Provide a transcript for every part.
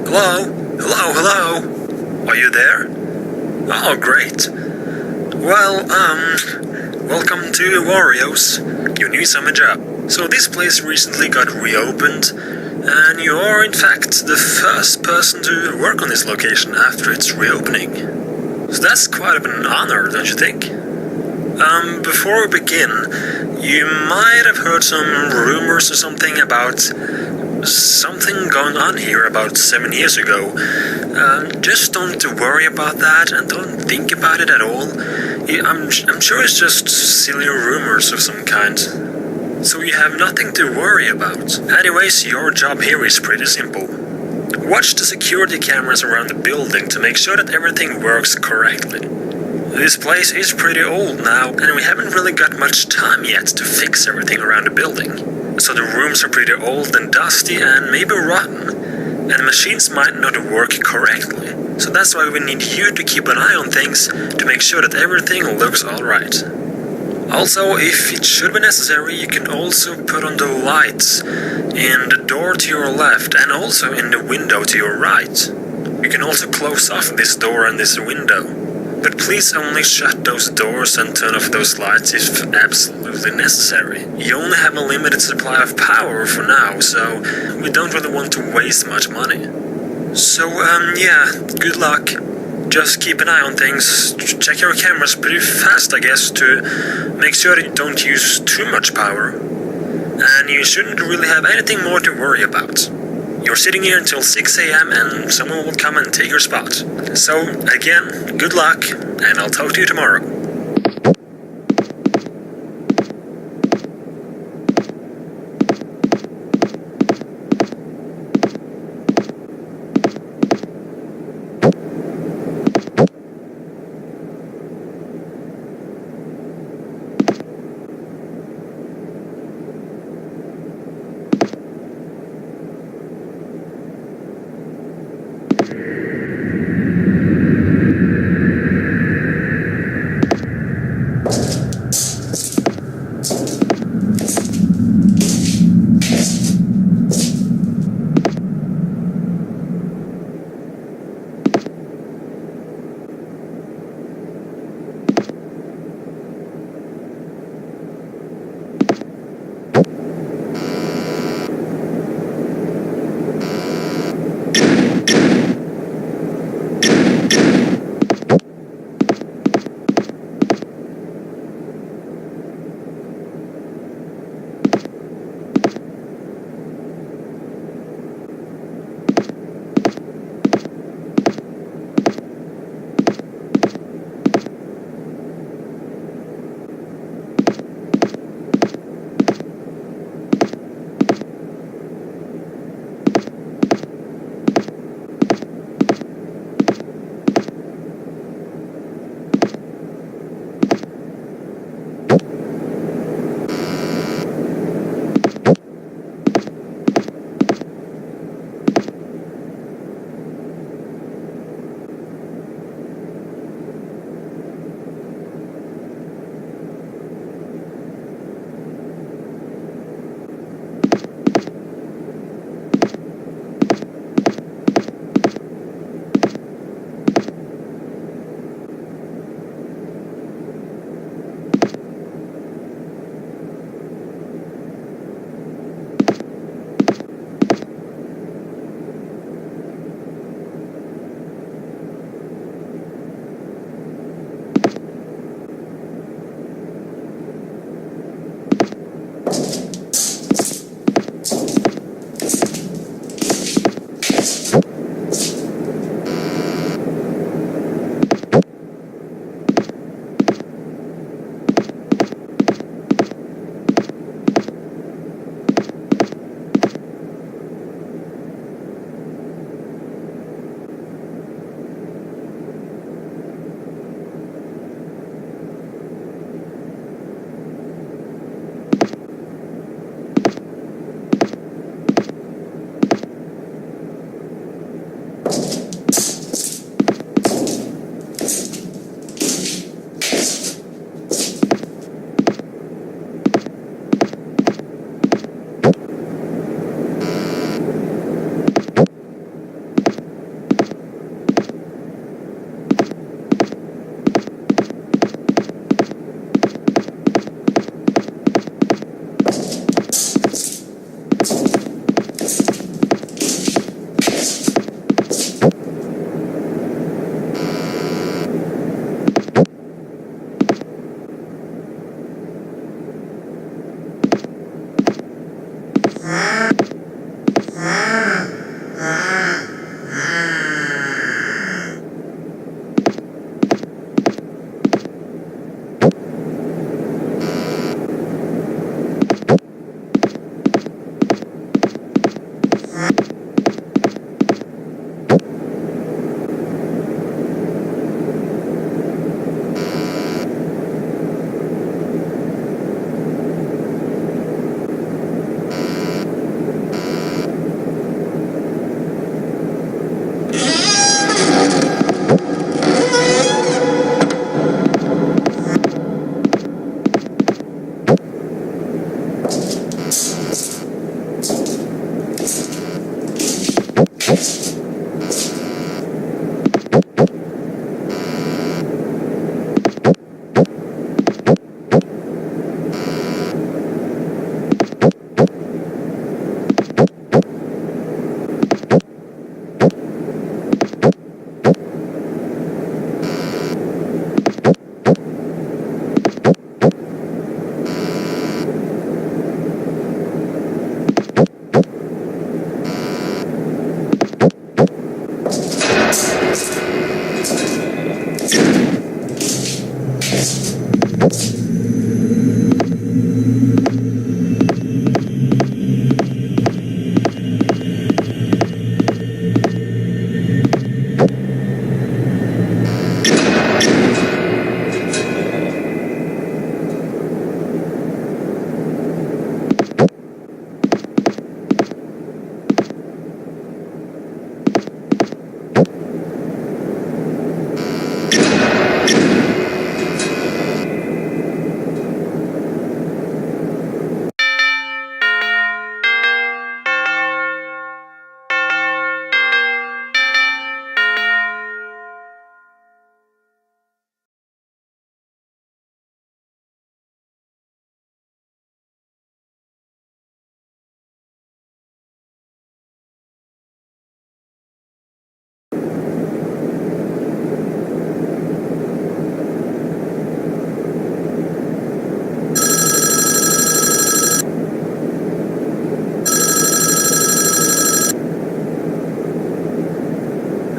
Hello? Hello, hello? Are you there? Oh, great. Well, welcome to Wario's, your new summer job. So this place recently got reopened, and you are in fact the first person to work on this location after its reopening. So that's quite an honor, don't you think? Before we begin, you might have heard some rumors or something about something going on here about 7 years ago. Just don't worry about that and don't think about it at all. I'm sure it's just silly rumors of some kind. So you have nothing to worry about. Anyways, your job here is pretty simple. Watch the security cameras around the building to make sure that everything works correctly. This place is pretty old now, and we haven't really got much time yet to fix everything around the building. So the rooms are pretty old and dusty and maybe rotten, and the machines might not work correctly. So that's why we need you to keep an eye on things to make sure that everything looks alright. Also, if it should be necessary, you can also put on the lights in the door to your left and also in the window to your right. You can also close off this door and this window. But please only shut those doors and turn off those lights if absolutely necessary. You only have a limited supply of power for now, so we don't really want to waste much money. So, yeah, good luck. Just keep an eye on things. Check your cameras pretty fast, I guess, to make sure that you don't use too much power. And you shouldn't really have anything more to worry about. You're sitting here until 6 a.m. and someone will come and take your spot. So, again, good luck, and I'll talk to you tomorrow.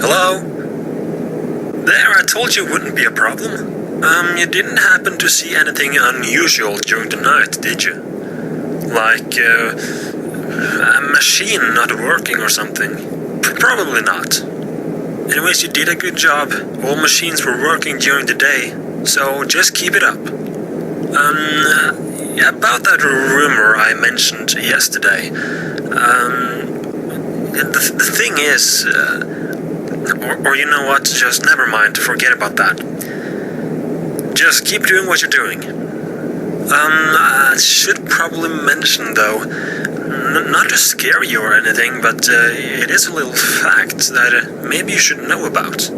Hello? There, I told you it wouldn't be a problem. You didn't happen to see anything unusual during the night, did you? Like, a machine not working or something? Probably not. Anyways, you did a good job. All machines were working during the day, so just keep it up. About that rumor I mentioned yesterday. The thing is, or you know what, just never mind, forget about that. Just keep doing what you're doing. I should probably mention though, not to scare you or anything, but it is a little fact that maybe you should know about.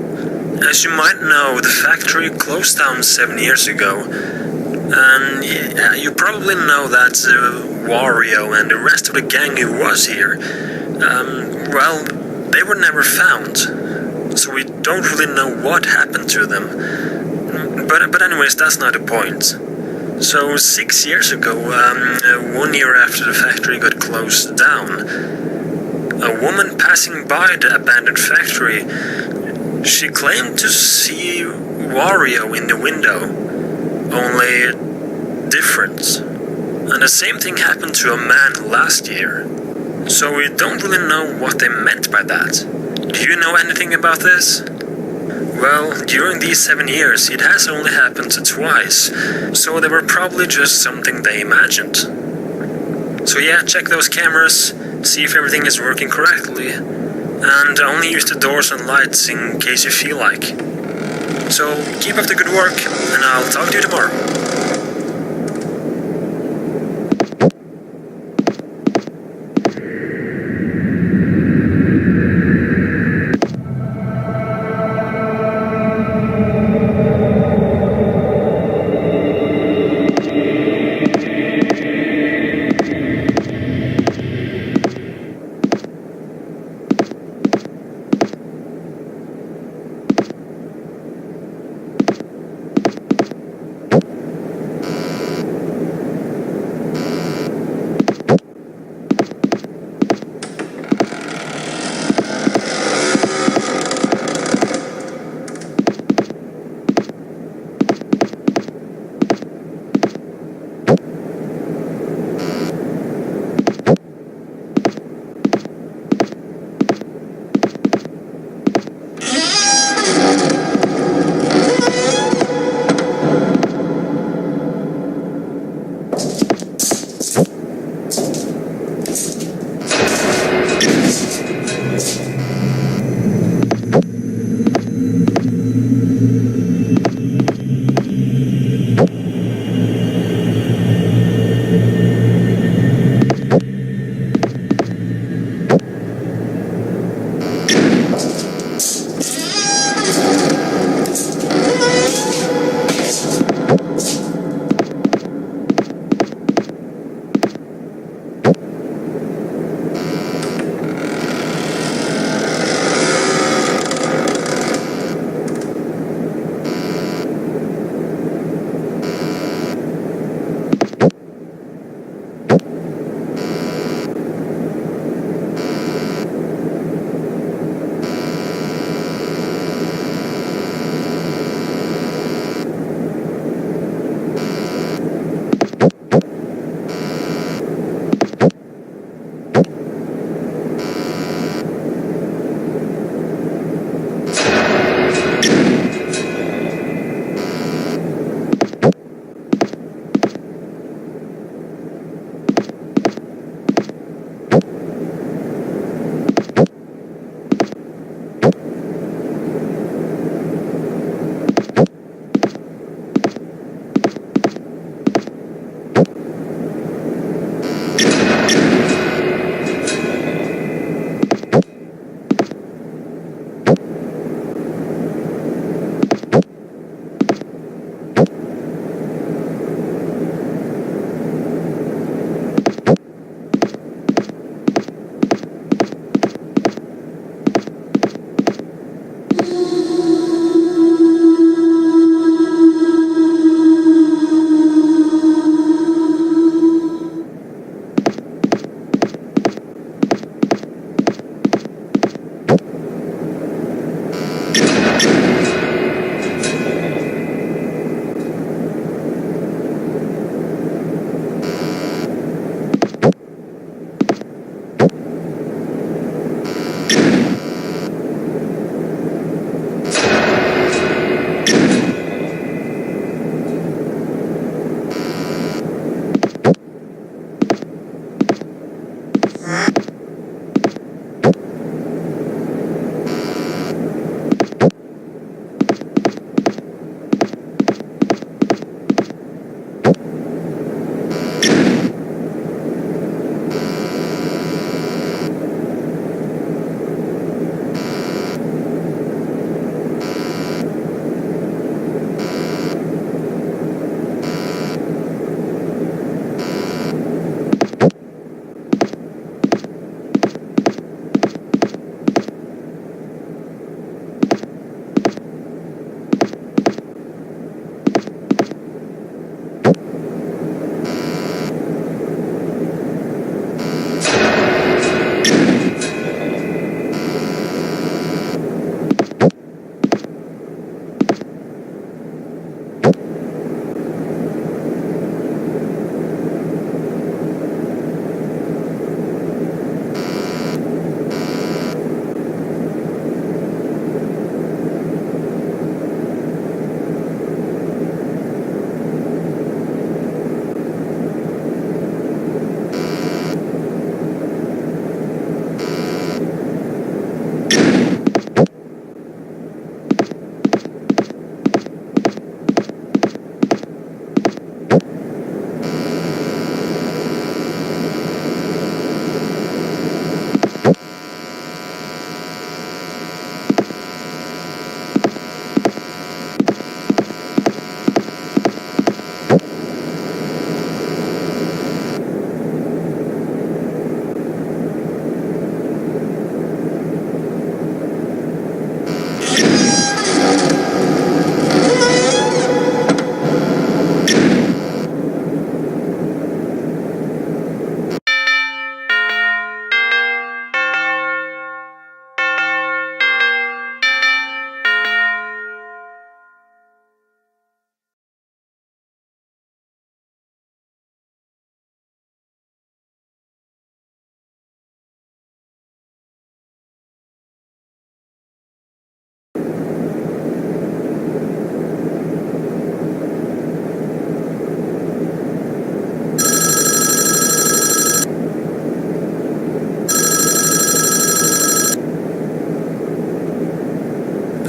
As you might know, the factory closed down 7 years ago, and you probably know that Wario and the rest of the gang who was here, well, they were never found, so we don't really know what happened to them. But anyways, that's not the point. So 6 years ago, 1 year after the factory got closed down, a woman passing by the abandoned factory, she claimed to see Wario in the window, only different. And the same thing happened to a man last year. So we don't really know what they meant by that. Do you know anything about this? Well, during these 7 years, it has only happened twice, so they were probably just something they imagined. So yeah, check those cameras, see if everything is working correctly, and only use the doors and lights in case you feel like. So keep up the good work, and I'll talk to you tomorrow.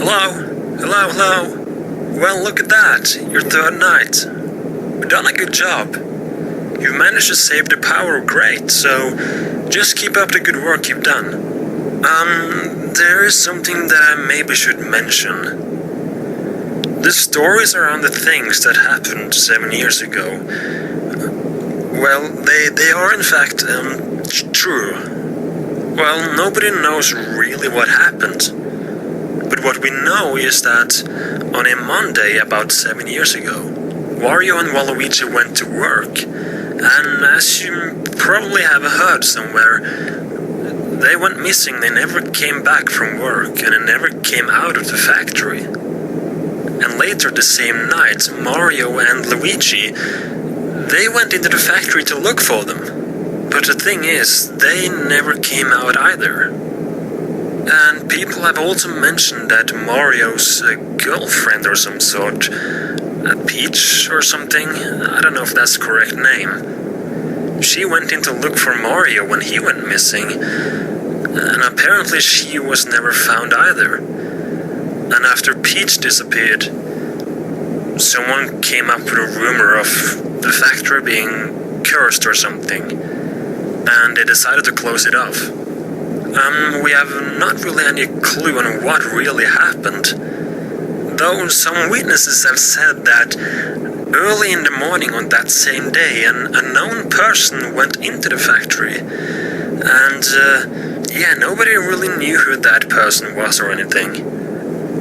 Hello? Hello, hello? Well, look at that. Your third night. You've done a good job. You've managed to save the power great, so just keep up the good work you've done. There is something that I maybe should mention. The stories around the things that happened 7 years ago, well, they are in fact, true. Well, nobody knows really what happened. But what we know is that on a Monday about 7 years ago, Wario and Waluigi went to work, and as you probably have heard somewhere, they went missing. They never came back from work, and they never came out of the factory. And later the same night, Mario and Luigi, they went into the factory to look for them. But the thing is, they never came out either. And people have also mentioned that Mario's girlfriend or some sort, Peach or something, I don't know if that's the correct name, she went in to look for Mario when he went missing, and apparently she was never found either. And after Peach disappeared, someone came up with a rumor of the factory being cursed or something, and they decided to close it off. We have not really any clue on what really happened, though some witnesses have said that early in the morning on that same day, an unknown person went into the factory, and nobody really knew who that person was or anything.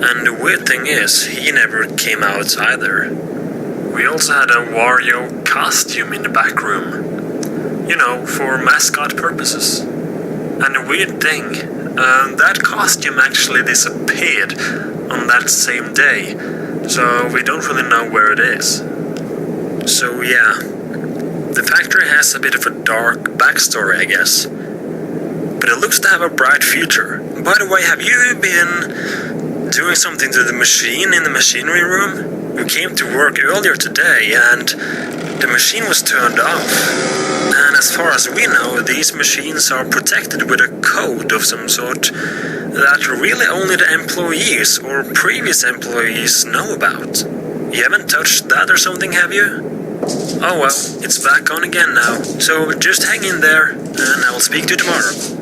And the weird thing is, he never came out either. We also had a Wario costume in the back room, you know, for mascot purposes. And the weird thing, that costume actually disappeared on that same day, so we don't really know where it is. So yeah, the factory has a bit of a dark backstory, I guess. But it looks to have a bright future. By the way, have you been doing something to the machine in the machinery room? We came to work earlier today, and the machine was turned off. And as far as we know, these machines are protected with a code of some sort that really only the employees or previous employees know about. You haven't touched that or something, have you? Oh well, it's back on again now, so just hang in there, and I will speak to you tomorrow.